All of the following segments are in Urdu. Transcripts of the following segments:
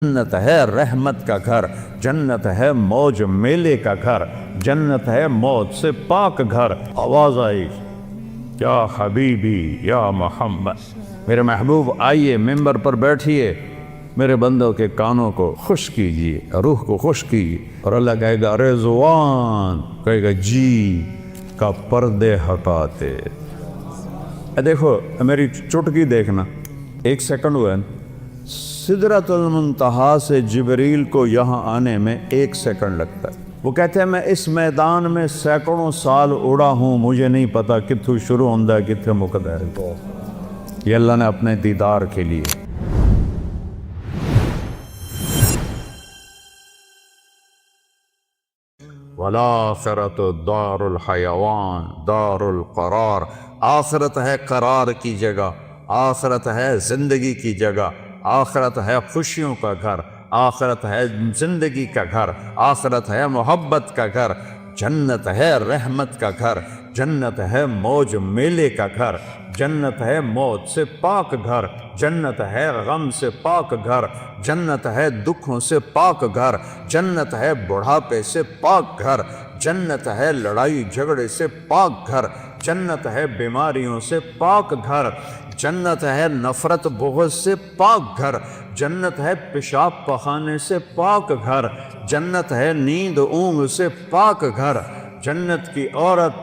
جنت ہے رحمت کا گھر، جنت ہے موج میلے کا گھر، جنت ہے موت سے پاک گھر۔ آواز آئی یا حبیبی یا محمد، میرے محبوب آئیے ممبر پر بیٹھیے، میرے بندوں کے کانوں کو خوش کیجیے، روح کو خوش کیجیے۔ اور اللہ کہے گا رضوان، کہے گا جی کا پردے ہٹاتے۔ دیکھو میری چٹکی دیکھنا، 1 سیکنڈ ہوا ہے، سدرۃ المنتہا سے جبریل کو یہاں آنے میں 1 سیکنڈ لگتا ہے۔ وہ کہتے ہیں میں اس میدان میں سینکڑوں سال اڑا ہوں، مجھے نہیں پتا کتھوں شروع ہوندہ ہے کتھے مکتا ہے۔ یہ اللہ نے اپنے دیدار کے لیے۔ وَالْآخِرَةُ دار الحیوان دار القرار، آخرت ہے قرار کی جگہ، آخرت ہے زندگی کی جگہ، آخرت ہے خوشیوں کا گھر، آخرت ہے زندگی کا گھر، آخرت ہے محبت کا گھر، جنت ہے رحمت کا گھر، جنت ہے موج میلے کا گھر، جنت ہے موت سے پاک گھر، جنت ہے غم سے پاک گھر، جنت ہے دکھوں سے پاک گھر، جنت ہے بڑھاپے سے پاک گھر، جنت ہے لڑائی جھگڑے سے پاک گھر، جنت ہے بیماریوں سے پاک گھر، جنت ہے نفرت بغض سے پاک گھر، جنت ہے پیشاب پخانے سے پاک گھر، جنت ہے نیند اونگ سے پاک گھر، جنت کی عورت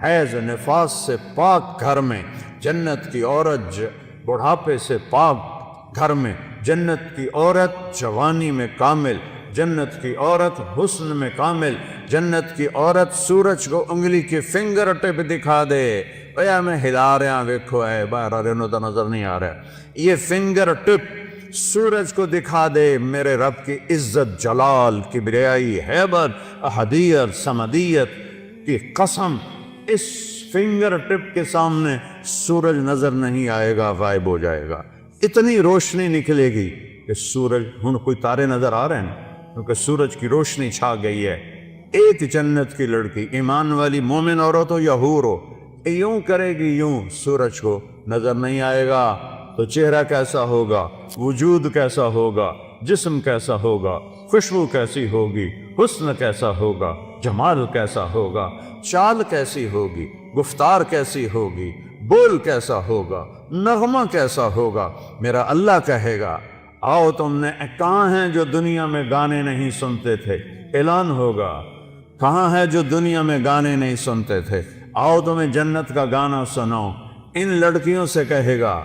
حیض نفاس سے پاک گھر میں، جنت کی عورت بڑھاپے سے پاک گھر میں، جنت کی عورت جوانی میں کامل، جنت کی عورت حسن میں کامل، جنت کی عورت سورج کو انگلی کی فنگر ٹپ دکھا دے۔ اے میں ہلا رہا ہوں، ویکھو اے باہر رہنو تو نظر نہیں آ رہا، یہ فنگر ٹپ سورج کو دکھا دے میرے رب کی عزت جلال کبریائی ہیبت احدیت سمدیت کی قسم، اس فنگر ٹپ کے سامنے سورج نظر نہیں آئے گا، غائب ہو جائے گا۔ اتنی روشنی نکلے گی کہ سورج، ہن کوئی تارے نظر آ رہے ہیں کیونکہ سورج کی روشنی چھا گئی ہے۔ ایک جنت کی لڑکی ایمان والی مومن عورت ہو یا حور ہو، یوں کرے گی، یوں سورج کو نظر نہیں آئے گا تو چہرہ کیسا ہوگا، وجود کیسا ہوگا، جسم کیسا ہوگا، خوشبو کیسی ہوگی، حسن کیسا ہوگا، جمال کیسا ہوگا، چال کیسی ہوگی، گفتار کیسی ہوگی، بول کیسا ہوگا، نغمہ کیسا ہوگا۔ میرا اللہ کہے گا آؤ تم نے کہاں ہیں جو دنیا میں گانے نہیں سنتے تھے، اعلان ہوگا کہاں ہے جو دنیا میں گانے نہیں سنتے تھے، آؤ تمہیں جنت کا گانا سناؤں۔ ان لڑکیوں سے کہے گا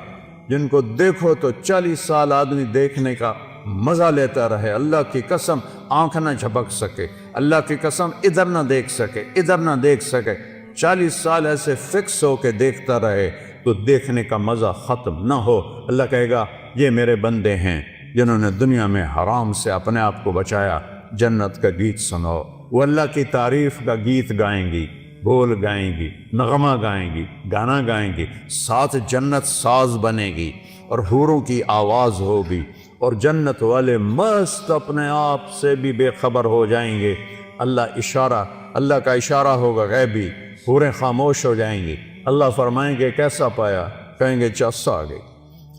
جن کو دیکھو تو 40 سال آدمی دیکھنے کا مزہ لیتا رہے، اللہ کی قسم آنکھ نہ جھپک سکے، اللہ کی قسم ادھر نہ دیکھ سکے، ادھر نہ دیکھ سکے، 40 سال ایسے فکس ہو کے دیکھتا رہے تو دیکھنے کا مزہ ختم نہ ہو۔ اللہ کہے گا یہ میرے بندے ہیں جنہوں نے دنیا میں حرام سے اپنے آپ کو بچایا، جنت کا گیت سنو۔ وہ اللہ کی تعریف کا گیت گائیں گی، بول گائیں گی، نغمہ گائیں گی، گانا گائیں گی، ساتھ جنت ساز بنے گی اور حوروں کی آواز ہوگی، اور جنت والے مست اپنے آپ سے بھی بے خبر ہو جائیں گے۔ اللہ کا اشارہ ہوگا غیبی، حوریں خاموش ہو جائیں گی۔ اللہ فرمائیں گے کیسا پایا، کہیں گے چس آ گئی۔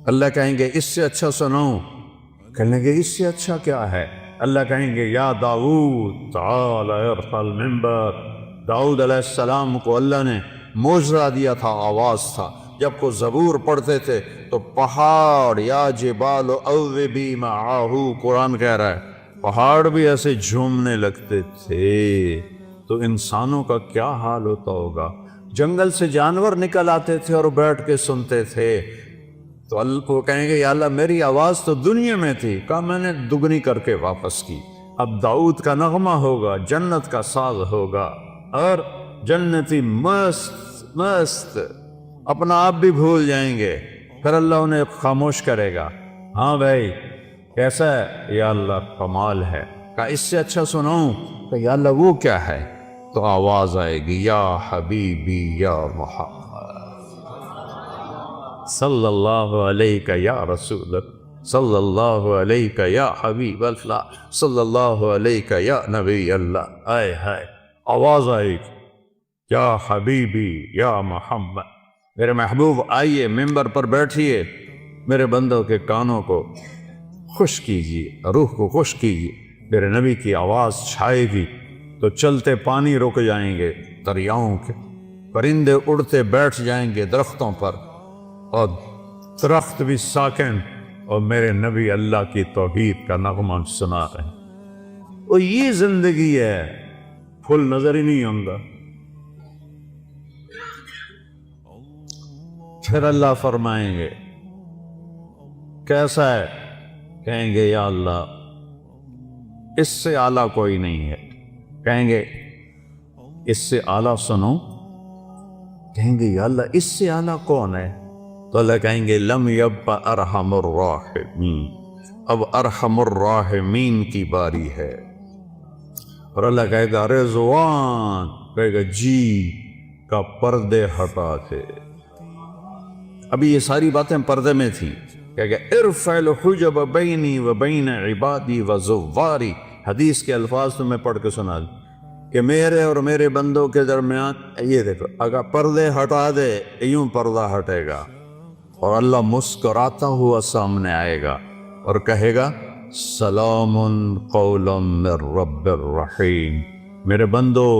اللہ کہیں گے اس سے اچھا سناؤں، کہیں گے اس سے اچھا کیا ہے۔ اللہ کہیں گے یا داؤد تعال ارفع المنبر، داؤد علیہ السلام کو اللہ نے معجزہ دیا تھا، آواز تھا، جب کو زبور پڑھتے تھے تو پہاڑ یا جبال اوبی معاہ، قرآن کہہ رہا ہے پہاڑ بھی ایسے جھومنے لگتے تھے، تو انسانوں کا کیا حال ہوتا ہوگا۔ جنگل سے جانور نکل آتے تھے اور بیٹھ کے سنتے تھے، تو اللہ کو کہیں گے یا اللہ میری آواز تو دنیا میں تھی، کہا میں نے دگنی کر کے واپس کی۔ اب داؤد کا نغمہ ہوگا، جنت کا ساز ہوگا، اور جنتی مست مست اپنا آپ بھی بھول جائیں گے۔ پھر اللہ انہیں خاموش کرے گا، ہاں بھائی کیسا ہے، یا اللہ کمال ہے۔ کہا اس سے اچھا سناؤں، کہ یا اللہ وہ کیا ہے، تو آواز آئے گی یا حبیبی یا محمد صلی اللہ علیہ یا رسول اللہ، صلی اللہ علیہ یا حبیب اللہ، صلی اللہ علیہ یا نبی اللہ۔ آئے ہائے آواز آئے گی یا حبیبی یا محمد، میرے محبوب آئیے ممبر پر بیٹھیے، میرے بندوں کے کانوں کو خوش کیجیے، روح کو خوش کیجیے۔ میرے نبی کی آواز چھائے گی تو چلتے پانی رک جائیں گے دریاؤں کے، پرندے اڑتے بیٹھ جائیں گے درختوں پر، اور درخت بھی ساکن، اور میرے نبی اللہ کی توحید کا نغمہ سنا رہے ہیں۔ اور یہ زندگی ہے، پھول نظر ہی نہیں آتا۔ پھر اللہ فرمائیں گے کیسا ہے؟ کہیں گے یا اللہ اس سے اعلیٰ کوئی نہیں ہے۔ کہیں گے اس سے اعلیٰ سنو؟ کہیں گے یا اللہ اس سے اعلیٰ کون ہے؟ تو اللہ کہیں گے لم یبق ارحم الراحمین، اب ارحم الراحمین کی باری ہے۔ اور اللہ کہے گا رضوان، کہے گا جی کا پردے ہٹا دے۔ ابھی یہ ساری باتیں پردے میں تھیں، کہے گا ارفع الحجب بینی و بین عبادی و زواری۔ حدیث کے الفاظ تو میں پڑھ کے سنا دوں کہ میرے اور میرے بندوں کے درمیان یہ دیکھو، اگر پردے ہٹا دے یوں پردہ ہٹے گا، اور اللہ مسکراتا ہوا سامنے آئے گا اور کہے گا سلام قولا من رب الرحیم، میرے بندو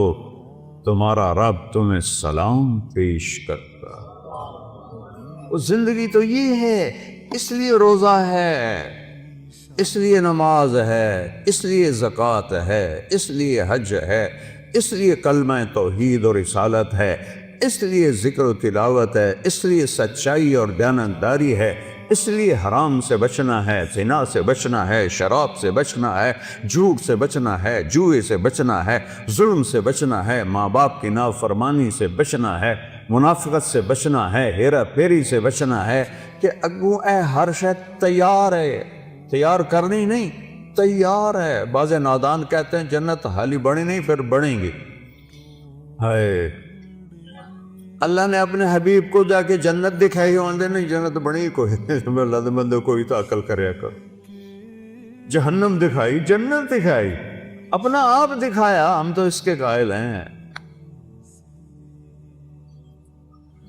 تمہارا رب تمہیں سلام پیش کرتا۔ وہ زندگی تو یہ ہے، اس لیے روزہ ہے، اس لیے نماز ہے، اس لیے زکوٰۃ ہے، اس لیے حج ہے، اس لیے کلمہ توحید اور رسالت ہے، اس لیے ذکر و تلاوت ہے، اس لیے سچائی اور دیانتداری ہے، اس لیے حرام سے بچنا ہے، زنا سے بچنا ہے، شراب سے بچنا ہے، جھوٹ سے بچنا ہے، جوئے سے بچنا ہے، ظلم سے بچنا ہے، ماں باپ کی نافرمانی سے بچنا ہے، منافقت سے بچنا ہے، ہیرا پھیری سے بچنا ہے، کہ اگوں اے ہر شے تیار ہے، تیار کرنی نہیں، تیار ہے۔ بعض نادان کہتے ہیں جنت حالی بڑی نہیں، پھر بڑھیں گی۔ ہائے، اللہ نے اپنے حبیب کو جا کے جنت دکھائی، ہوندے نہیں جنت بڑی کوئی اللہ بندے کوئی تو عقل کریا کر۔ جہنم دکھائی، جنت دکھائی، اپنا آپ دکھایا، ہم تو اس کے قائل ہیں۔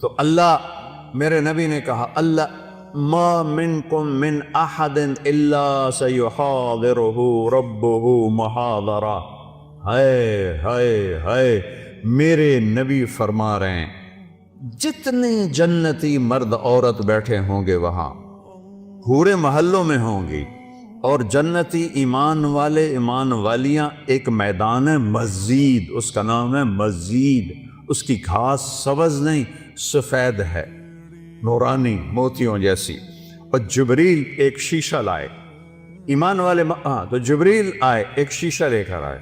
تو اللہ، میرے نبی نے کہا اللہ ما منکم من احد الا سیحاضرہ ربہ محاضرہ۔ ہائے ہائے ہائے، میرے نبی فرما رہے ہیں جتنے جنتی مرد عورت بیٹھے ہوں گے وہاں پورے محلوں میں ہوں گی، اور جنتی ایمان والے ایمان والیاں، ایک میدان ہے مزید، اس کا نام ہے مزید، اس کی گھاس سبز نہیں سفید ہے، نورانی موتیوں جیسی، اور جبریل ایک شیشہ لائے، ایمان والے تو جبریل آئے ایک شیشہ لے کر آئے،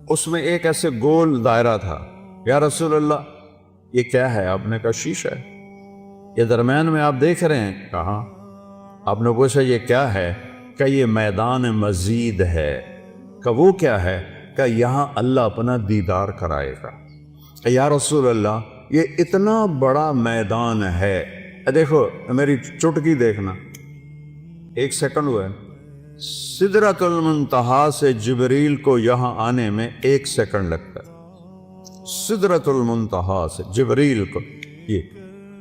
اس میں ایک ایسے گول دائرہ تھا۔ یا رسول اللہ یہ کیا ہے؟ آپ نے کہا شیشہ ہے، یہ درمیان میں آپ دیکھ رہے ہیں؟ کہاں؟ آپ نے پوچھا یہ کیا ہے؟ کہ یہ میدان مزید ہے۔ کہ وہ کیا ہے؟ کہ یہاں اللہ اپنا دیدار کرائے گا۔ کہ یا رسول اللہ یہ اتنا بڑا میدان ہے، دیکھو میری چٹکی دیکھنا، ایک سیکنڈ ہوا ہے، سدرۃ المنتہا سے جبریل کو یہاں آنے میں 1 سیکنڈ لگتا ہے، سدرۃ المنتہا سے جبریل کو۔ یہ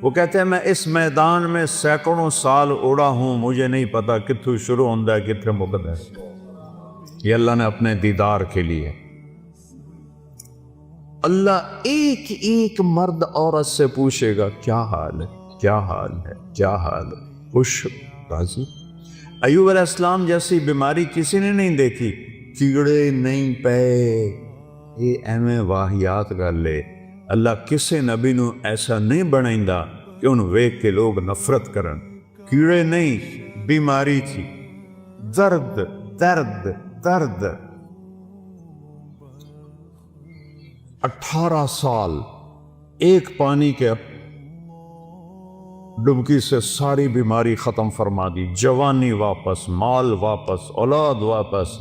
وہ کہتے ہیں میں اس میدان میں سینکڑوں سال اڑا ہوں، مجھے نہیں پتا کتھوں شروع ہوتا ہے کتھے مکتا ہے۔ یہ اللہ نے اپنے دیدار کے لیے، اللہ ایک ایک مرد عورت سے پوچھے گا کیا حال ہے، کیا حال ہے، کیا حال ہے، خوش راضی؟ ایوب علیہ السلام جیسی بیماری کسی نے نہیں دیکھی، کیڑے نہیں پے، یہ ایویں واہیات کر لے۔ اللہ کسے نبی نو ایسا نہیں بنائندا کہ ان ویک کے لوگ نفرت کرن۔ کیڑے نہیں، بیماری تھی، درد درد درد۔ 18 سال ایک پانی کے ڈبکی سے ساری بیماری ختم فرما دی، جوانی واپس، مال واپس، اولاد واپس۔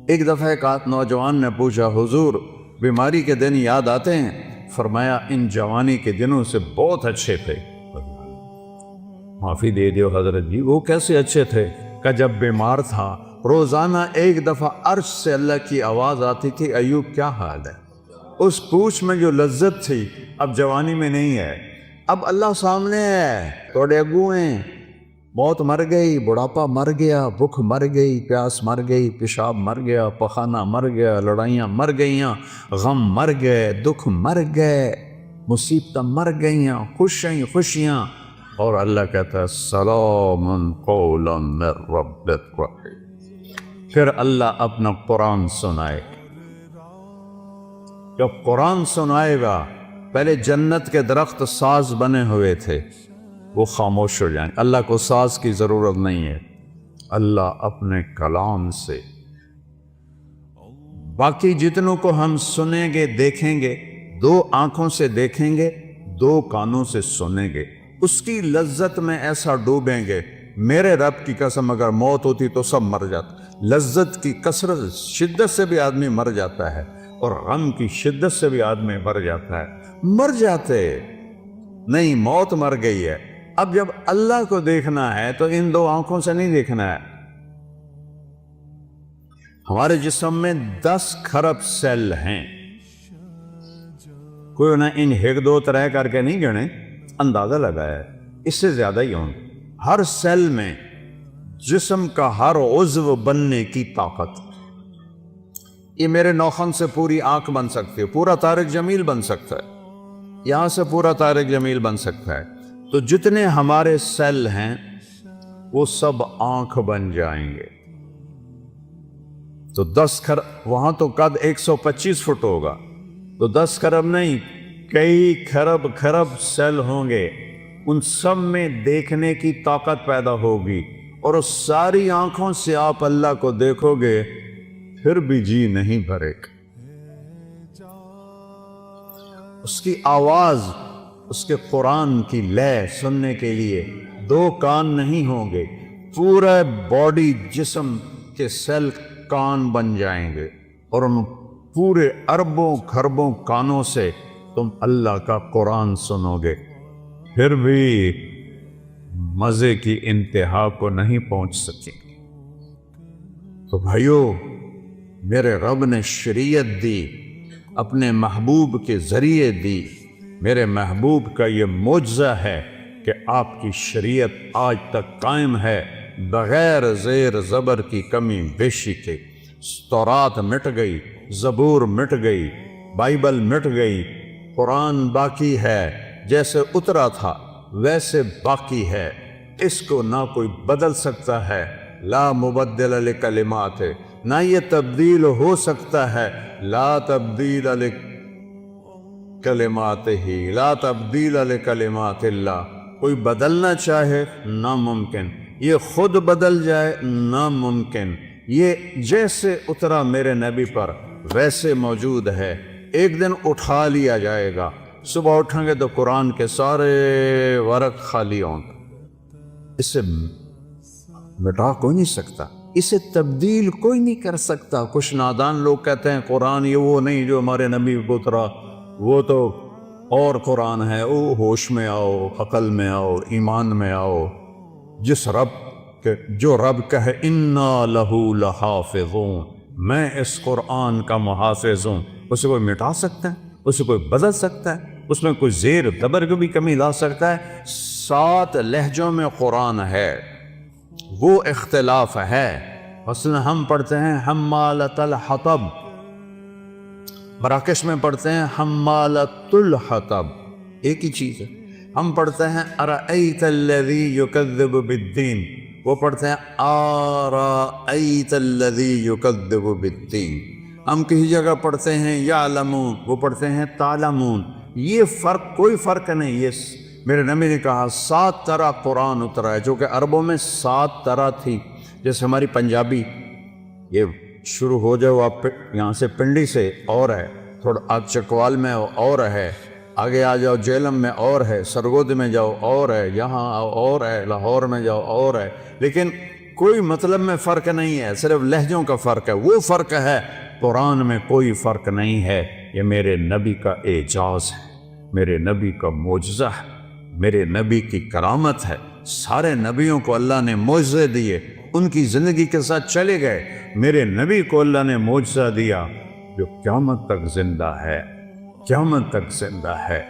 ایک دفعہ ایک نوجوان نے پوچھا حضور بیماری کے دن یاد آتے ہیں؟ فرمایا ان جوانی کے دنوں سے بہت اچھے تھے۔ معافی دے دیو حضرت جی، وہ کیسے اچھے تھے؟ کہ جب بیمار تھا روزانہ ایک دفعہ عرش سے اللہ کی آواز آتی تھی ایوب کیا حال ہے؟ اس پوچھ میں جو لذت تھی اب جوانی میں نہیں ہے۔ اب اللہ سامنے ہے، توڑے اگو ہیں، موت مر گئی، بڑھاپا مر گیا، بھوک مر گئی، پیاس مر گئی، پیشاب مر گیا، پخانہ مر گیا، لڑائیاں مر گئیاں، غم مر گئے، دکھ مر گئے، مصیبتیں مر گئیاں، خوشیاں، اور اللہ کہتا ہے سلام قولا من رب الرحیم۔ پھر اللہ اپنا قرآن سنائے۔ جب قرآن سنائے گا، پہلے جنت کے درخت ساز بنے ہوئے تھے، وہ خاموش ہو جائیں۔ اللہ کو ساز کی ضرورت نہیں ہے، اللہ اپنے کلام سے باقی جتنوں کو ہم سنیں گے، دیکھیں گے، 2 آنکھوں سے دیکھیں گے، 2 کانوں سے سنیں گے، اس کی لذت میں ایسا ڈوبیں گے۔ میرے رب کی قسم، اگر موت ہوتی تو سب مر جاتا۔ لذت کی کثرت، شدت سے بھی آدمی مر جاتا ہے، اور غم کی شدت سے بھی آدمی مر جاتا ہے۔ مر جاتے نہیں، موت مر گئی ہے۔ اب جب اللہ کو دیکھنا ہے تو ان 2 آنکھوں سے نہیں دیکھنا ہے۔ ہمارے جسم میں 10 کھرب سیل ہیں، کوئی انہیں ان 1 2 3 کر کے نہیں گنے، اندازہ لگایا ہے، اس سے زیادہ ہی ہوں۔ ہر سیل میں جسم کا ہر عضو بننے کی طاقت۔ یہ میرے نوخن سے پوری آنکھ بن سکتی ہے، پورا طارق جمیل بن سکتا ہے، یہاں سے پورا طارق جمیل بن سکتا ہے۔ تو جتنے ہمارے سیل ہیں وہ سب آنکھ بن جائیں گے۔ تو 10 کھرب، وہاں تو قد 125 فٹ ہوگا، تو 10 کھرب نہیں، کئی کھرب سیل ہوں گے، ان سب میں دیکھنے کی طاقت پیدا ہوگی، اور اس ساری آنکھوں سے آپ اللہ کو دیکھو گے، پھر بھی جی نہیں بھرے گا۔ اس کی آواز، اس کے قرآن کی لے سننے کے لیے 2 کان نہیں ہوں گے، پورا باڈی جسم کے سیل کان بن جائیں گے، اور ان پورے اربوں کھربوں کانوں سے تم اللہ کا قرآن سنو گے، پھر بھی مزے کی انتہا کو نہیں پہنچ سکیں۔ تو بھائیو، میرے رب نے شریعت دی، اپنے محبوب کے ذریعے دی۔ میرے محبوب کا یہ معجزہ ہے کہ آپ کی شریعت آج تک قائم ہے، بغیر زیر زبر کی کمی بیشی کے۔ تورات مٹ گئی، زبور مٹ گئی، بائبل مٹ گئی، قرآن باقی ہے، جیسے اترا تھا ویسے باقی ہے، اس کو نہ کوئی بدل سکتا ہے، لا مبدل لکلمات، نہ یہ تبدیل ہو سکتا ہے، لا تبدیل لکلمات ہی، لا تبدیل لکلمات اللہ۔ کوئی بدلنا چاہے ناممکن، یہ خود بدل جائے ناممکن۔ یہ جیسے اترا میرے نبی پر ویسے موجود ہے، ایک دن اٹھا لیا جائے گا۔ صبح اٹھیں گے تو قرآن کے سارے ورق خالی ہوں گے، اسے مٹا کوئی نہیں سکتا، اسے تبدیل کوئی نہیں کر سکتا۔ کچھ نادان لوگ کہتے ہیں قرآن یہ وہ نہیں جو ہمارے نبی کو اترا، وہ تو اور قرآن ہے، او ہوش میں آؤ، عقل میں آؤ، ایمان میں آؤ۔ جس رب کہ جو رب کہے انا لہو لحافظون، میں اس قرآن کا محافظ ہوں، اسے کوئی مٹا سکتا ہے؟ اسے کوئی بدل سکتا ہے؟ اس میں کوئی زیر دبر کو بھی کمی لا سکتا ہے؟ 7 لہجوں میں قرآن ہے، وہ اختلاف ہے۔ مثلا ہم پڑھتے ہیں حمالۃ الحطب، مراکش میں پڑھتے ہیں حمالۃ الحطب، ایک ہی چیز ہے۔ ہم پڑھتے ہیں ارأیت الذی یکذب بالدین، وہ پڑھتے ہیں آرأیت الذی یکذب بالدین۔ ہم کسی جگہ پڑھتے ہیں یعلمون، وہ پڑھتے ہیں تعلمون۔ یہ فرق، کوئی فرق نہیں۔ یہ میرے نبی نے کہا 7 طرح قرآن اترا ہے، جو کہ عربوں میں 7 طرح تھی۔ جیسے ہماری پنجابی، یہ شروع ہو جاؤ آپ یہاں سے پنڈی سے اور ہے، تھوڑا آگ چکوال میں اور ہے، آگے آ جاؤ جیلم میں اور ہے، سرگود میں جاؤ اور ہے، یہاں آؤ اور ہے، لاہور میں جاؤ اور ہے، لیکن کوئی مطلب میں فرق نہیں ہے، صرف لہجوں کا فرق ہے۔ وہ فرق ہے، قرآن میں کوئی فرق نہیں ہے۔ یہ میرے نبی کا اعجاز ہے، میرے نبی کا معجزہ ہے، میرے نبی کی کرامت ہے۔ سارے نبیوں کو اللہ نے معجزے دیے، ان کی زندگی کے ساتھ چلے گئے۔ میرے نبی کو اللہ نے معجزہ دیا جو قیامت تک زندہ ہے، قیامت تک زندہ ہے۔